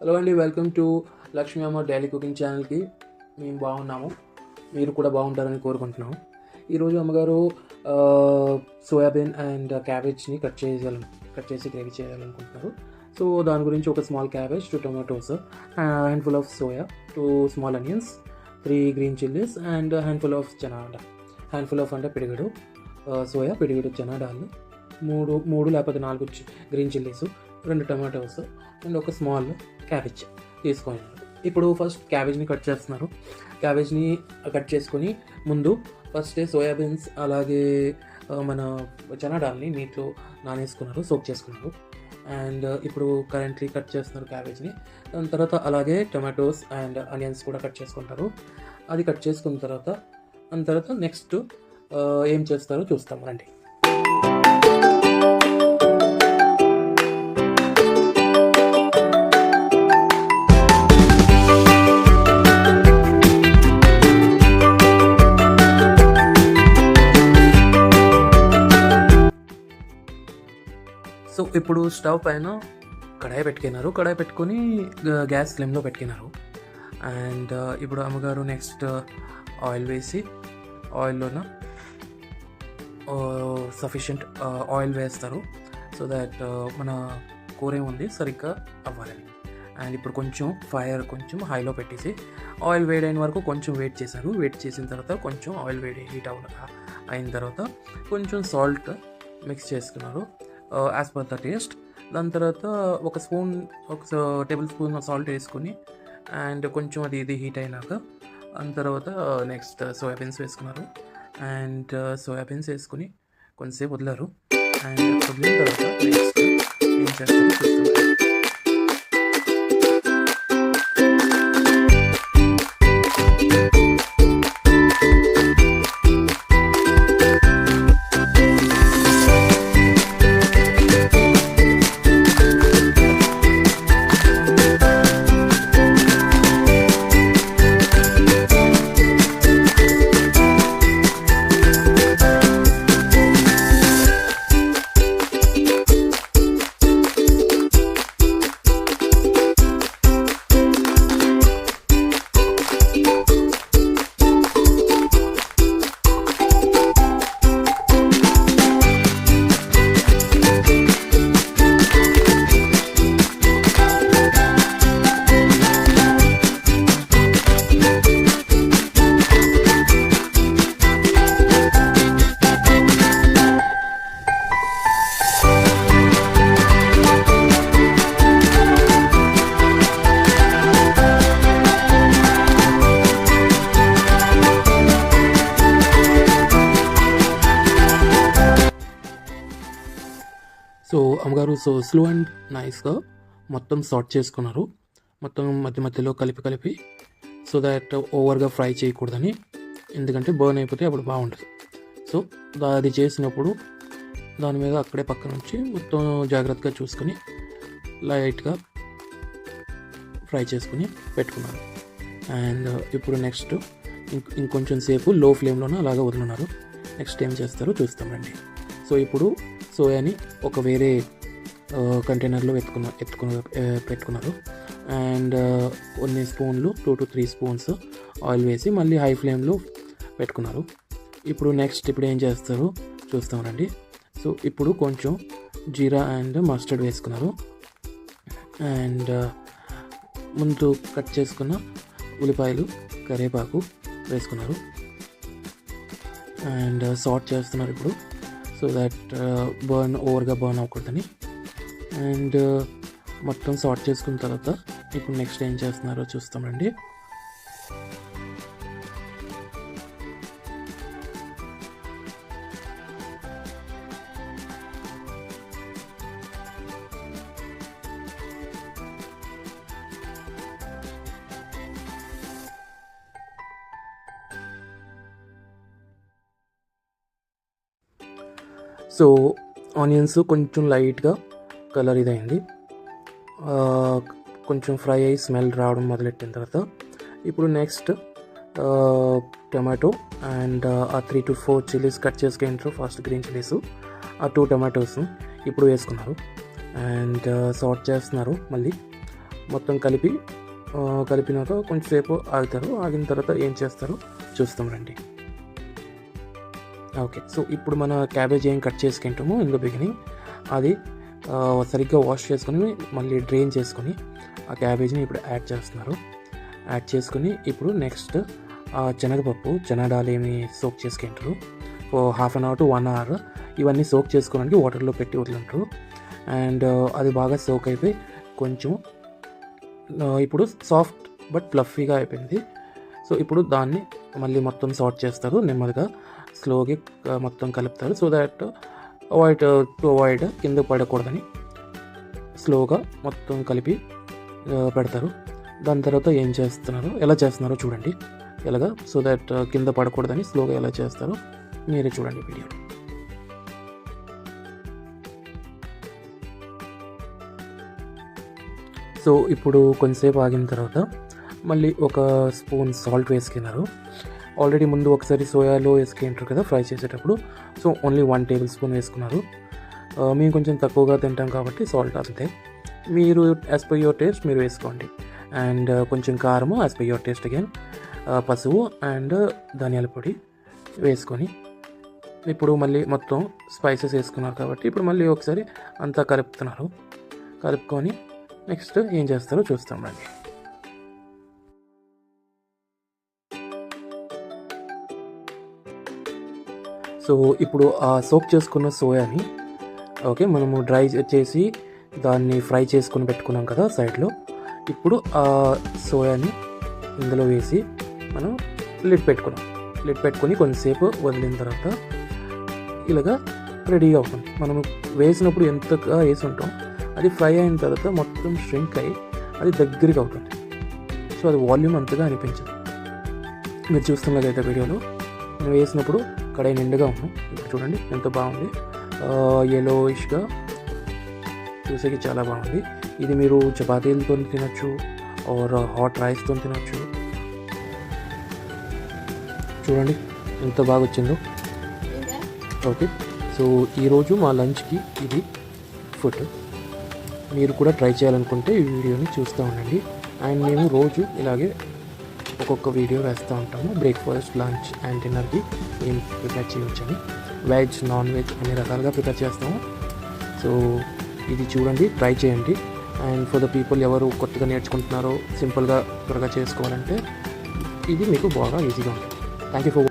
Hello అండి, welcome to Lakshmi అమ్మ daily cooking ఛానల్కి. మేము బాగున్నాము, మీరు కూడా బాగుంటారని కోరుకుంటున్నాము. ఈరోజు అమ్మగారు సోయాబీన్ అండ్ క్యాబేజ్ని కట్ చేసి గ్రేవీ చేయాలనుకుంటున్నారు. సో దాని గురించి ఒక small cabbage, 2 tomatoes, handful of soya, 2 small onions, 3 green chillies and handful of handful of అంటే పిడిగడు సోయా, పిడిగడు చనా డాల్, 3 లేకపోతే 4 గ్రీన్ చిల్లీస్, 2 టమాటోస్ అండ్ ఒక స్మాల్ క్యాబేజ్ తీసుకోండి. ఇప్పుడు ఫస్ట్ క్యాబేజ్ని కట్ చేస్తున్నారు. క్యాబేజ్ని కట్ చేసుకొని ముందు ఫస్ట్ సోయాబీన్స్ అలాగే మన చనా డాల్ని నీటిలో నానేసుకున్నారు, సోక్ చేసుకున్నారు. అండ్ ఇప్పుడు కరెంట్లీ కట్ చేస్తున్నారు క్యాబేజ్ని. దాని తర్వాత అలాగే టొమాటోస్ అండ్ ఆనియన్స్ కూడా కట్ చేసుకుంటారు. అది కట్ చేసుకున్న తర్వాత నెక్స్ట్ ఏం చేస్తారో చూస్తాం రండి. సో ఇప్పుడు స్టవ్ పైన కడాయి పెట్టుకొని గ్యాస్ ఫ్లేమ్లో పెట్టుకున్నారు. అండ్ ఇప్పుడు అమ్మగారు నెక్స్ట్ ఆయిల్ వేసి, ఆయిల్లోన సఫిషియంట్ ఆయిల్ వేస్తారు సో దాట్ మన కూర ఏముంది సరిగ్గా అవ్వాలని. అండ్ ఇప్పుడు ఫైర్ కొంచెం హైలో పెట్టేసి ఆయిల్ వేడైన వరకు కొంచెం వెయిట్ చేసిన తర్వాత కొంచెం ఆయిల్ హీట్ అయిన తర్వాత కొంచెం సాల్ట్ మిక్స్ చేసుకున్నారు యాజ్ పర్ ద టేస్ట్. దాని తర్వాత ఒక టేబుల్ స్పూన్ సాల్ట్ వేసుకొని అండ్ కొంచెం ఇది హీట్ అయినాక దాని తర్వాత నెక్స్ట్ సోయాబీన్స్ వేసుకున్నారు. అండ్ సోయాబీన్స్ వేసుకుని కొంచెంసేపు వదిలారు. అండ్ వదిలిన తర్వాత నెక్స్ట్ ఏం చేస్తారో చూస్తున్నారు. సో అమ్మగారు స్లో అండ్ నైస్గా మొత్తం సార్ట్ చేసుకున్నారు. మొత్తం మధ్యలో కలిపి సో దాట్ ఓవర్గా ఫ్రై చేయకూడదని, ఎందుకంటే బర్న్ అయిపోతే అప్పుడు బాగుండదు. సో అది చేసినప్పుడు దాని మీద అక్కడే పక్క నుంచి మొత్తం జాగ్రత్తగా చూసుకొని లైట్గా ఫ్రై చేసుకుని పెట్టుకున్నారు. అండ్ ఇప్పుడు నెక్స్ట్ ఇంకొంచెం సేపు లో ఫ్లేమ్లోనే అలాగా వదులున్నారు. నెక్స్ట్ ఏం చేస్తారో చూస్తామండి. సో ఇప్పుడు సోయాని ఒక వేరే కంటైనర్లో పెట్టుకున్నారు. అండ్ కొన్ని స్పూన్లు 2 to 3 స్పూన్స్ ఆయిల్ వేసి మళ్ళీ హై ఫ్లేమ్లో పెట్టుకున్నారు. ఇప్పుడు ఏం చేస్తారో చూస్తామండి. సో ఇప్పుడు కొంచెం జీరా అండ్ మస్టర్డ్ వేసుకున్నారు. అండ్ ముందు కట్ చేసుకున్న ఉల్లిపాయలు, కరివేపాకు వేసుకున్నారు. అండ్ సార్ట్ చేస్తున్నారు ఇప్పుడు సో దట్ ఓవర్గా బర్న్ అవ్వకూడదని. అండ్ మొత్తం సార్ట్ చేసుకున్న తర్వాత ఇప్పుడు నెక్స్ట్ ఏం చేస్తున్నారో చూస్తామండి. సో ఆనియన్స్ కొంచెం లైట్గా కలర్ ఇదైంది, కొంచెం ఫ్రై అయ్యి స్మెల్ రావడం మొదలెట్టిన తర్వాత ఇప్పుడు నెక్స్ట్ టమాటో అండ్ ఆ 3 to 4 చిల్లీస్ కట్ చేసుకుంటారు. ఫస్ట్ గ్రీన్ చిల్లీస్, ఆ 2 టమాటోస్ ఇప్పుడు వేసుకున్నారు. అండ్ సార్ట్ చేస్తున్నారు. మళ్ళీ మొత్తం కలిపినాక కొంచెంసేపు ఆగుతారు. ఆగిన తర్వాత ఏం చేస్తారో చూస్తాం రండి. ఓకే, సో ఇప్పుడు మన క్యాబేజ్ ఏం కట్ చేసుకుంటామో ఇన్ ద బిగినింగ్ అది సరిగ్గా వాష్ చేసుకొని మళ్ళీ డ్రైన్ చేసుకొని ఆ క్యాబేజ్ని ఇప్పుడు యాడ్ చేస్తున్నారు. యాడ్ చేసుకొని ఇప్పుడు నెక్స్ట్ శనగపప్పు చనాడాలు ఏమి సోక్ చేసుకుంటారు. Half an hour to 1 hour ఇవన్నీ సోక్ చేసుకోవడానికి వాటర్లో పెట్టి వదులుంటారు. అండ్ అది బాగా సోక్ అయిపోయి కొంచెం ఇప్పుడు సాఫ్ట్ బట్ ఫ్లఫీగా అయిపోయింది. సో ఇప్పుడు దాన్ని మళ్ళీ మొత్తం సార్ట్ చేస్తారు. నెమ్మదిగా స్లోగా మొత్తం కలుపుతారు. సో దాట్ అవాయిడ్ కింద పడకూడదని స్లోగా మొత్తం కలిపి పెడతారు. దాని తర్వాత ఎలా చేస్తున్నారో చూడండి. ఎలాగా సో దట్ కింద పడకూడదని స్లోగా ఎలా చేస్తారో మీరే చూడండి వీడియో. సో ఇప్పుడు కొంతసేపు ఆగిన తర్వాత మళ్ళీ ఒక స్పూన్ సాల్ట్ వేసుకున్నారు. ఆల్రెడీ ముందు ఒకసారి సోయాలో వేసుకుంటారు కదా ఫ్రై చేసేటప్పుడు. సో ఓన్లీ 1 tablespoon వేసుకున్నారు. మేము కొంచెం తక్కువగా తింటాం కాబట్టి సాల్ట్ అంతే. మీరు యాజ్ పర్ యువర్ టేస్ట్ మీరు వేసుకోండి. అండ్ కొంచెం కారము as per your taste again, పసుపు అండ్ ధనియాల పొడి వేసుకొని ఇప్పుడు మళ్ళీ మొత్తం స్పైసెస్ వేసుకున్నారు కాబట్టి ఇప్పుడు మళ్ళీ ఒకసారి అంతా కలుపుకొని నెక్స్ట్ ఏం చేస్తారో చూస్తాం రండి. సో ఇప్పుడు ఆ సోక్ చేసుకున్న సోయాని మనము డ్రై చేసి దాన్ని ఫ్రై చేసుకొని పెట్టుకున్నాం కదా సైడ్లో. ఇప్పుడు ఆ సోయాని ఇందులో వేసి మనం లిడ్ పెట్టుకొని కొంతసేపు వదిలిన తర్వాత ఇలాగా రెడీగా అవుతుంది. మనము వేసినప్పుడు ఎంతగా వేసి ఉంటాం అది ఫ్రై అయిన తర్వాత మొత్తం ష్రింక్ అయ్యి అది దగ్గరికి అవుతుంది. సో అది వాల్యూమ్ అంతగా అనిపించదు. మీరు చూస్తున్నట్లయితే వీడియోలో నేను వేసినప్పుడు కడాయి నిండుగా ఉన్నాం. ఇప్పుడు చూడండి ఎంత బాగుంది, yellowish-గా చూసేకి చాలా బాగుంది. ఇది మీరు చపాతీలతో తినచ్చు ఆర్ హాట్ రైస్తో తినచ్చు. చూడండి ఎంత బాగా వచ్చిందో. ఓకే, సో ఈరోజు మా లంచ్కి ఇది ఫుడ్. మీరు కూడా ట్రై చేయాలనుకుంటే ఈ వీడియోని చూస్తూ ఉండండి. అండ్ మేము రోజు ఇలాగే ఒక్కొక్క వీడియో వేస్తూ ఉంటాము. బ్రేక్ఫాస్ట్, లంచ్ అండ్ డిన్నర్కి ఏం ప్రిపేర్ చేయవచ్చని, వెజ్, నాన్ వెజ్ అన్ని రకాలుగా ప్రిపేర్ చేస్తాము. సో ఇది చూడండి, ట్రై చేయండి. అండ్ ఫర్ ద పీపుల్ ఎవరు కొత్తగా నేర్చుకుంటున్నారో సింపుల్గా త్వరగా చేసుకోవాలంటే ఇది మీకు బాగా ఈజీగా ఉంటుంది. Thank you for